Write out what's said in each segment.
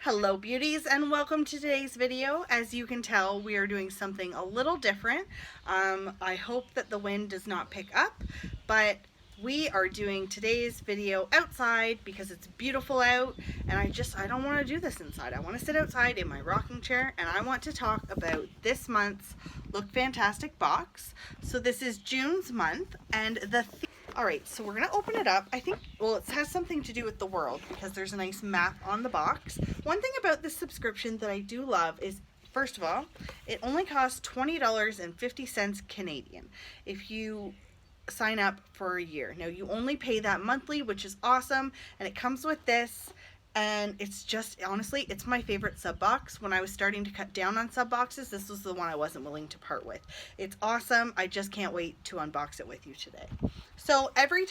Hello beauties, and welcome to today's video. As you can tell, we are doing something a little different. I hope that the wind does not pick up, but we are doing today's video outside because it's beautiful out, and I don't want to do this inside. I want to sit outside in my rocking chair, and I want to talk about this month's Look Fantastic box. So this is June's month, and alright, so we're going to open it up. I think, well, it has something to do with the world because there's a nice map on the box. One thing about this subscription that I do love is, first of all, it only costs $20.50 Canadian if you sign up for a year. Now, you only pay that monthly, which is awesome, and it comes with this. And it's just, honestly, it's my favorite sub box. When I was starting to cut down on sub boxes, this was the one I wasn't willing to part with. It's awesome. I just can't wait to unbox it with you today. So every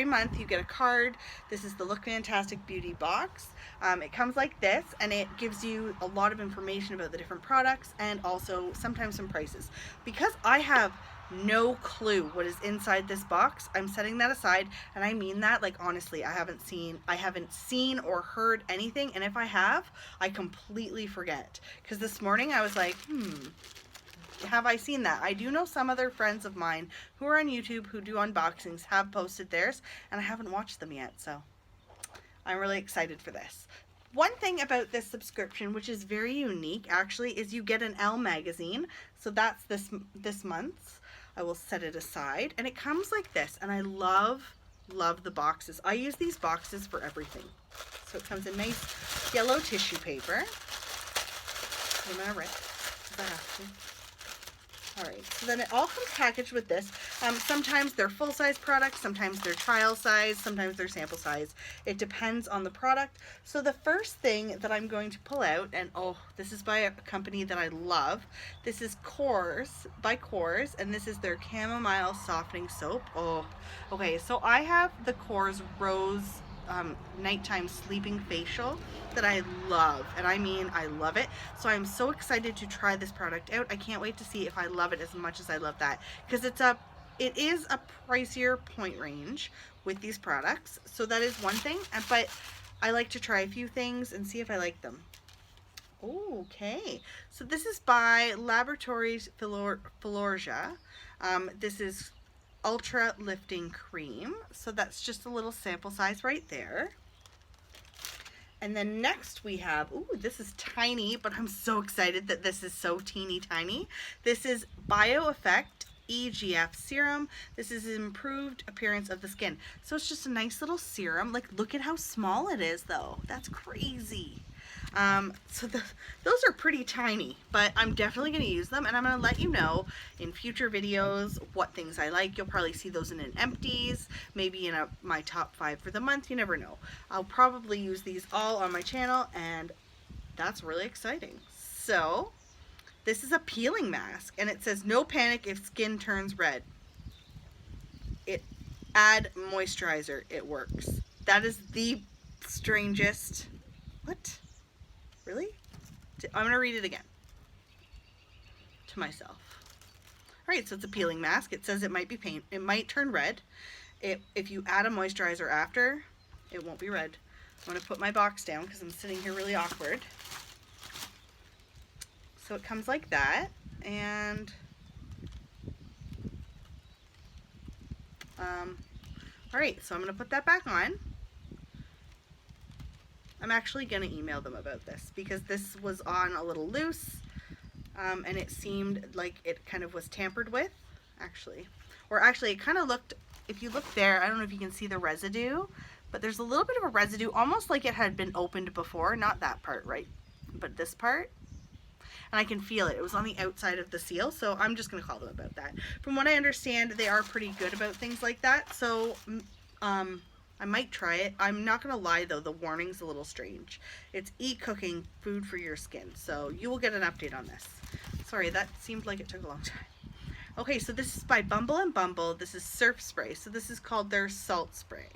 month you get a card. This is the Look Fantastic Beauty box. It comes like this, and it gives you a lot of information about the different products and also sometimes some prices. Because I have no clue what is inside this box, I'm setting that aside, and I mean that, like, honestly, I haven't seen or heard anything, and if I have, I completely forget. Because this morning I was like, have I seen that? I do know some other friends of mine who are on YouTube who do unboxings have posted theirs, and I haven't watched them yet, so I'm really excited for this. One thing about this subscription, which is very unique actually, is you get an Elle magazine. So that's this month's. I will set it aside, and it comes like this, and I love the boxes. I use these boxes for everything. So it comes in nice yellow tissue paper. I'm gonna rip if I have to. Alright, so then it all comes packaged with this. Sometimes they're full-size products, sometimes they're trial size, sometimes they're sample size. It depends on the product. So the first thing that I'm going to pull out, and oh, this is by a company that I love. This is by Kors, and this is their Chamomile Softening Soap. Oh, okay, so I have the Kors Rose nighttime sleeping facial that I love, and I mean I love it. So I'm so excited to try this product out. I can't wait to see if I love it as much as I love that, because it is a pricier point range with these products. So that is one thing, but I like to try a few things and see if I like them. Okay, so this is by Laboratories Filorga. This is Ultra Lifting Cream. So that's just a little sample size right there. And then next we have, ooh, this is tiny, but I'm so excited that this is so teeny tiny. This is BioEffect EGF Serum. This is improved appearance of the skin. So it's just a nice little serum. Like, look at how small it is though. That's crazy. Those are pretty tiny, but I'm definitely going to use them, and I'm going to let you know in future videos what things I like. You'll probably see those in an empties, maybe in my top 5 for the month. You never know. I'll probably use these all on my channel, and that's really exciting. So this is a peeling mask, and it says no panic if skin turns red. Add moisturizer. It works. That is the strangest. What? Really? I'm going to read it again to myself. Alright, so it's a peeling mask. It says it might turn red. If you add a moisturizer after, it won't be red. I'm going to put my box down because I'm sitting here really awkward. So it comes like that, and alright, so I'm going to put that back on. I'm actually going to email them about this because this was on a little loose, and it seemed like it kind of was tampered with, actually. Or actually, it kind of looked, if you look there, I don't know if you can see the residue, but there's a little bit of a residue, almost like it had been opened before. Not that part, right? But this part. And I can feel it. It was on the outside of the seal, so I'm just going to call them about that. From what I understand, they are pretty good about things like that, so I might try it. I'm not going to lie though, the warning's a little strange. It's cooking food for your skin, so you will get an update on this. Sorry, that seemed like it took a long time. Okay, so this is by Bumble & Bumble. This is Surf Spray. So this is called their Salt Spray.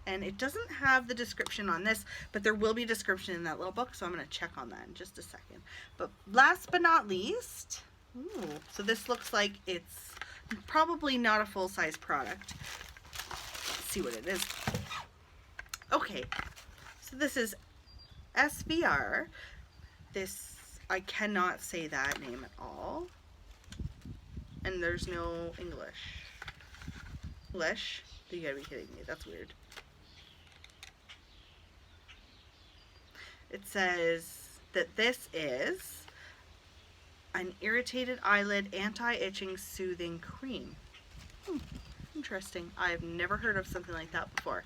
And it doesn't have the description on this, but there will be a description in that little book, so I'm going to check on that in just a second. But last but not least, ooh, so this looks like it's probably not a full-size product. See what it is. Okay, So this is SVR. This, I cannot say that name at all. And there's no English. English? You gotta be kidding me. That's weird. It says that this is an irritated eyelid anti-itching soothing cream. Interesting. I've never heard of something like that before.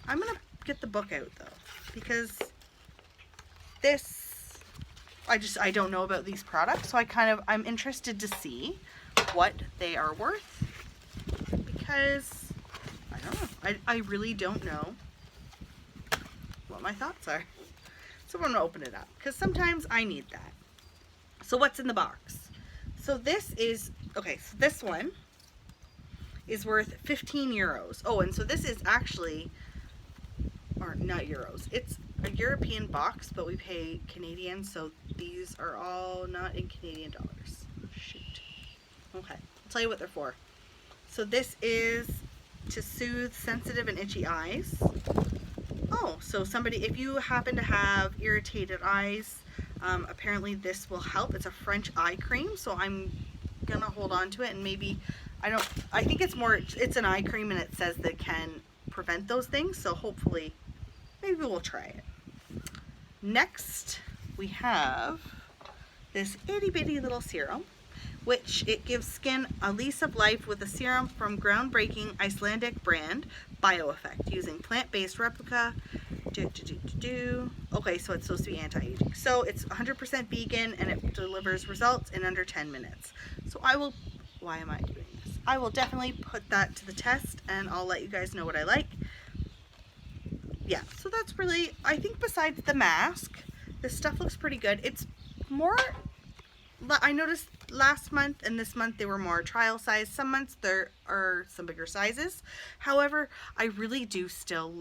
I'm gonna get the book out though, because this, I don't know about these products, so I'm interested to see what they are worth, because I don't know. I really don't know what my thoughts are. So I'm gonna open it up, because sometimes I need that. So what's in the box? So this is, okay, so this one is worth 15 euros. Oh, and so this is actually, or not euros, it's a European box, but we pay Canadian, so these are all not in Canadian dollars. Shoot. Okay, I'll tell you what they're for. So this is to soothe sensitive and itchy eyes. Oh, so somebody, if you happen to have irritated eyes, apparently this will help. It's a French eye cream, so I'm gonna hold on to it, and maybe, I think it's an eye cream, and it says that it can prevent those things, so hopefully, maybe we'll try it. Next, we have this itty bitty little serum, which it gives skin a lease of life with a serum from groundbreaking Icelandic brand BioEffect using plant-based replica. Okay, so it's supposed to be anti-aging. So it's 100% vegan, and it delivers results in under 10 minutes. So why am I doing this? I will definitely put that to the test, and I'll let you guys know what I like. Yeah, so that's really, I think besides the mask, this stuff looks pretty good. It's more, I noticed last month and this month they were more trial size. Some months there are some bigger sizes. However, I really do still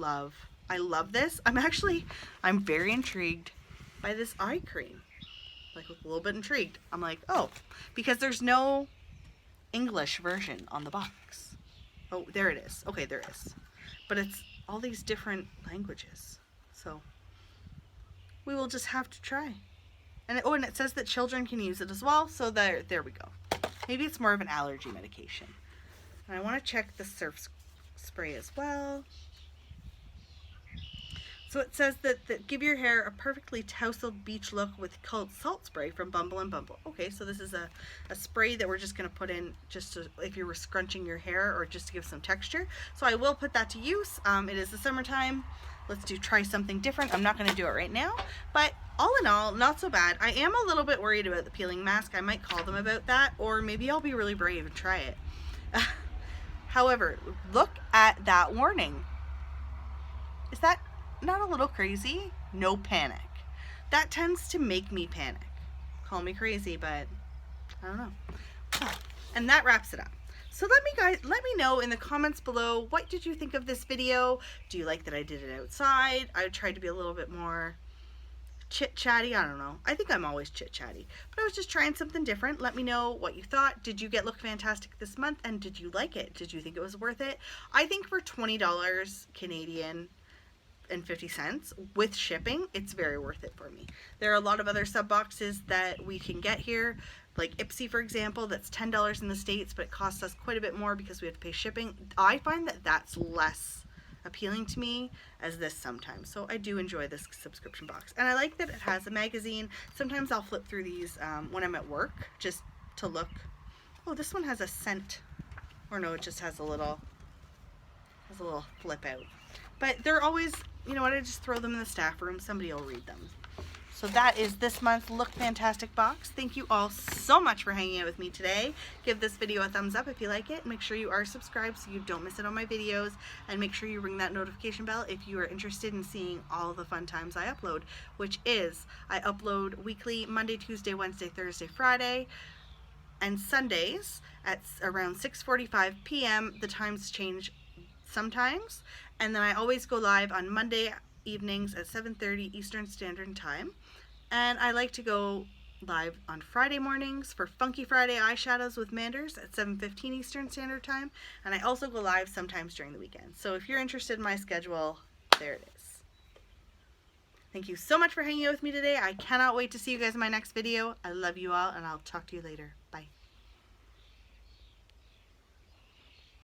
I love this. I'm very intrigued by this eye cream. Like, a little bit intrigued. I'm like, oh, because there's no English version on the box. Oh, there it is. Okay, there is. But it's all these different languages. So we will just have to try. And it says that children can use it as well. So there we go. Maybe it's more of an allergy medication. And I want to check the surf spray as well. So it says that give your hair a perfectly tousled beach look with called salt spray from Bumble and Bumble. Okay, so this is a spray that we're just going to put in just to, if you were scrunching your hair or just to give some texture. So I will put that to use. It is the summertime. Let's try something different. I'm not going to do it right now, but all in all, not so bad. I am a little bit worried about the peeling mask. I might call them about that, or maybe I'll be really brave and try it. However, look at that warning. Is that not a little crazy? No panic. That tends to make me panic. Call me crazy, but I don't know. And that wraps it up. So let me know in the comments below, what did you think of this video? Do you like that I did it outside? I tried to be a little bit more chit-chatty. I don't know. I think I'm always chit-chatty, but I was just trying something different. Let me know what you thought. Did you get Look Fantastic this month, and did you like it? Did you think it was worth it? I think for $20 Canadian and 50 cents with shipping, it's very worth it for me. There are a lot of other sub boxes that we can get here, like Ipsy, for example, that's $10 in the States, but it costs us quite a bit more because we have to pay shipping. I find that that's less appealing to me as this sometimes. So I do enjoy this subscription box. And I like that it has a magazine. Sometimes I'll flip through these when I'm at work just to look. Oh, this one has a scent. Or no, it just has a little flip out. But they're always, you know what, I just throw them in the staff room. Somebody will read them. So that is this month's Look Fantastic box. Thank you all so much for hanging out with me today. Give this video a thumbs up if you like it. Make sure you are subscribed so you don't miss it on my videos. And make sure you ring that notification bell if you are interested in seeing all the fun times I upload, which is I upload weekly Monday, Tuesday, Wednesday, Thursday, Friday, and Sundays at around 6:45 p.m. The times change sometimes. And then I always go live on Monday evenings at 7:30 Eastern Standard Time. And I like to go live on Friday mornings for Funky Friday Eyeshadows with Manders at 7:15 Eastern Standard Time. And I also go live sometimes during the weekend. So if you're interested in my schedule, there it is. Thank you so much for hanging out with me today. I cannot wait to see you guys in my next video. I love you all, and I'll talk to you later. Bye.